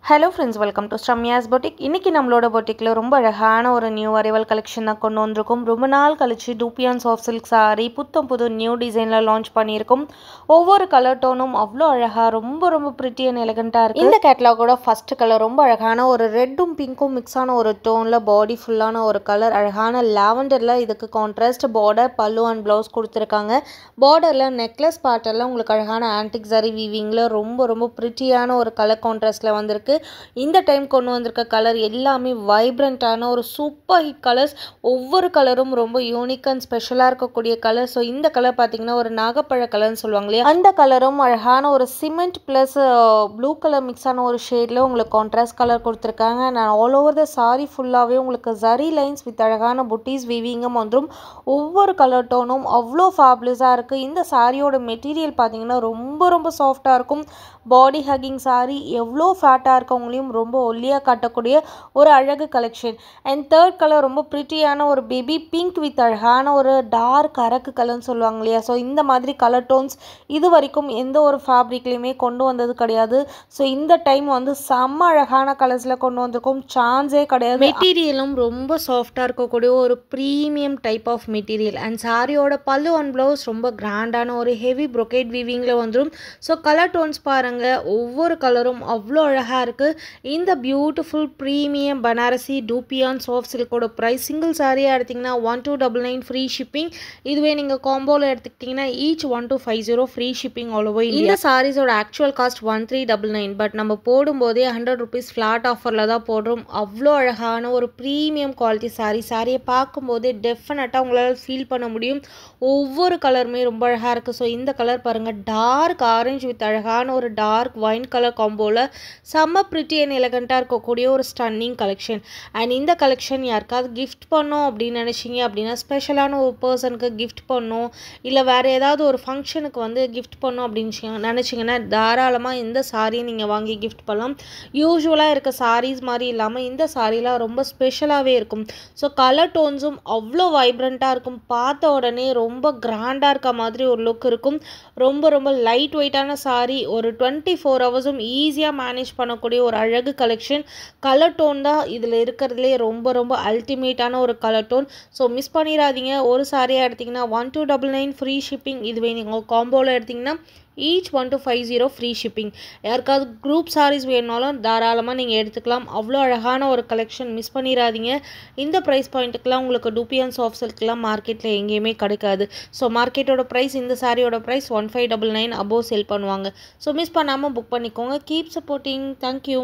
Hello friends, welcome to Shramya's Boutique. இன்னைக்கு நம்மளோட பொட்டிக்ல ரொம்ப அழகான ஒரு நியூ அரைவல் கலெக்ஷன் தான் கொண்டு வந்திருக்கோம். ரொம்ப நாள் கழிச்சு டூபியான் சாஃப்ட் சில்க் saree புது நியூ டிசைன்ல லான்ச் பண்ணியிருக்கோம். ஒவ்வொரு கலர் டோனும் அவ்வளோ அழகா ரொம்ப பிரிட்டி அண்ட் எலிகண்டா இருக்கு. இந்த கேட்டலாகோட ஃபர்ஸ்ட் கலர் ரொம்ப அழகான ஒரு ரெட்டும் பிங்க்கும் மிக்ஸ் ஆன ஒரு டோன்ல பாடி ஃபுல்லான ஒரு கலர் அழகான லாவெண்டர்ல இதுக்கு கான்ட்ராஸ்ட் பார்டர் பல்லு அண்ட் ப்ளவுஸ் கொடுத்துருக்காங்க. பார்டர்ல நெக்லஸ் பார்ட்டெல்லாம் உங்களுக்கு அழகான ஆன்டிக் ஜரி வீவிங்ல ரொம்ப பிரிட்டியான ஒரு கலர் கான்ட்ராஸ்ட்ல வந்திருக்கு. இந்த டைம் கொண்டு வந்திருக்க கலர் எல்லாமே வைப்ரண்டான ஒரு சூப்பர் ஹிட் கலர்ஸ். ஒவ்வொரு கலரும் ரொம்ப யூனிக் அண்ட் ஸ்பெஷலாக இருக்கக்கூடிய கலர். ஸோ இந்த கலர் பார்த்தீங்கன்னா ஒரு நாகப்பழ கலர்னு சொல்லுவாங்க இல்லையா, அந்த கலரும் அழகான ஒரு cement plus blue colour mix ஆன ஒரு ஷேடில் உங்களுக்கு கான்ட்ராஸ்ட் கலர் கொடுத்துருக்காங்க. நான் ஆல் ஓவர் த சாரி ஃபுல்லாகவே உங்களுக்கு ஜரி லைன்ஸ் வித் அழகான புட்டீஸ் வீவிங்கும் வந்துடும். ஒவ்வொரு கலர் டோனும் அவ்வளோ ஃபேபுலஸாக இருக்குது. இந்த சாரியோட மெட்டீரியல் பார்த்தீங்கன்னா ரொம்ப சாஃப்டாக இருக்கும். பாடி ஹக்கிங் சாரி, எவ்வளோ ஃபேட்டாக இருக்கவங்களையும் ரொம்ப ஒல்லியாக காட்டக்கூடிய ஒரு அழகு கலெக்ஷன். அண்ட் தேர்ட் கலர் ரொம்ப ப்ரிட்டியான ஒரு பேபி பிங்க் வித் அழகான ஒரு டார்க் அரக்கு கலர்னு சொல்லுவாங்க இல்லையா. ஸோ இந்த மாதிரி கலர் டோன்ஸ் இது வரைக்கும் எந்த ஒரு ஃபேப்ரிக்லையுமே கொண்டு வந்தது கிடையாது. ஸோ இந்த டைம் வந்து செம்ம அழகான கலர்ஸில் கொண்டு வந்திருக்கோம், சான்ஸே கிடையாது. மெட்டீரியலும் ரொம்ப சாஃப்டாக இருக்கக்கூடிய ஒரு premium type of material. And சாரியோட பல்லு அண்ட் ப்ளவுஸ் ரொம்ப கிராண்டான ஒரு ஹெவி ப்ரொக்கேட் வீவிங்கில் வந்துடும். ஸோ கலர் டோன்ஸ் பாருங்கள், ஒவ்வொரு கலரும் அவ்வளோ அழகாக இருக்குது. இந்த beautiful premium Banarasi dupion soft சில்கோட ப்ரைஸ் சிங்கிள் சாரியாக எடுத்திங்கன்னா 1299 ஃப்ரீ ஷிப்பிங். இதுவே நீங்கள் காம்போவில் எடுத்துக்கிட்டிங்கன்னா each 1250 free shipping all over India. இந்த சாரீஸோட ஆக்சுவல் காஸ்ட் 1399, பட் நம்ம போடும்போதே 100 rupees ஃப்ளாட் ஆஃபரில் தான் போடுறோம். அவ்வளோ அழகான ஒரு ப்ரீமியம் குவாலிட்டி சாரியை பார்க்கும்போதே டெஃபினட்டாக உங்களால் ஃபீல் பண்ண முடியும். ஒவ்வொரு கலருமே ரொம்ப அழகாக இருக்குது. ஸோ இந்த கலர் பாருங்கள், டார்க் ஆரஞ்சு வித் அழகான ஒரு டார்க் வைன் கலர் காம்போவில் செம்ம ப்ரிட்டி அண்ட் எலகண்ட்டாக இருக்கக்கூடிய ஒரு ஸ்டன்னிங் கலெக்ஷன். அண்ட் இந்த கலெக்ஷன் யாருக்காவது கிஃப்ட் பண்ணோம் அப்படின்னு நினச்சிங்க அப்படின்னா, ஸ்பெஷலான ஒரு பர்சனுக்கு கிஃப்ட் பண்ணோம், இல்லை வேறு ஏதாவது ஒரு ஃபங்க்ஷனுக்கு வந்து கிஃப்ட் பண்ணோம் அப்படின்னு நினச்சிங்கன்னா தாராளமாக இந்த சாரியை நீங்கள் வாங்கி கிஃப்ட் பண்ணலாம். யூஸ்வலாக இருக்க சாரீஸ் மாதிரி இல்லாமல் இந்த சாரீலாம் ரொம்ப ஸ்பெஷலாகவே இருக்கும். ஸோ கலர் டோன்ஸும் அவ்வளோ வைப்ரண்ட்டாக இருக்கும். பார்த்த உடனே ரொம்ப கிராண்டாக இருக்க மாதிரி ஒரு லுக் இருக்கும். ரொம்ப லைட் வெயிட்டான சாரி, ஒரு 24 ஹவர்ஸும் ஈஸியாக மேனேஜ் பண்ணக்கூடிய ஒரு அழகு கலெக்ஷன். கலர் டோன் தான் இதில் இருக்கிறதுலே ரொம்ப அல்டிமேட்டான ஒரு கலர் டோன். ஸோ மிஸ் பண்ணிடாதீங்க. ஒரு சாரியாக எடுத்திங்கன்னா 1299 ஃப்ரீ ஷிப்பிங். இதுவே நீங்கள் காம்போவில் எடுத்திங்கன்னா ஈச் 1250 ஃப்ரீ ஷிப்பிங். யாருக்காவது குரூப் சாரீஸ் வேணுனாலும் தாராளமாக நீங்கள் எடுத்துக்கலாம். அவ்வளோ அழகான ஒரு கலெக்ஷன், மிஸ் பண்ணிடாதீங்க. இந்த ப்ரைஸ் பாயிண்ட்டுக்கெலாம் உங்களுக்கு டூபியான் சாஃப்ட் சில்க்லாம் மார்க்கெட்டில் எங்கேயுமே கிடைக்காது. ஸோ மார்க்கெட்டோட ப்ரைஸ், இந்த சாரியோட ப்ரைஸ் 1599 அபோவ் செல் பண்ணுவாங்க. ஸோ மிஸ் பண்ணாமல் புக் பண்ணிக்கோங்க. Keep supporting. தேங்க்யூ.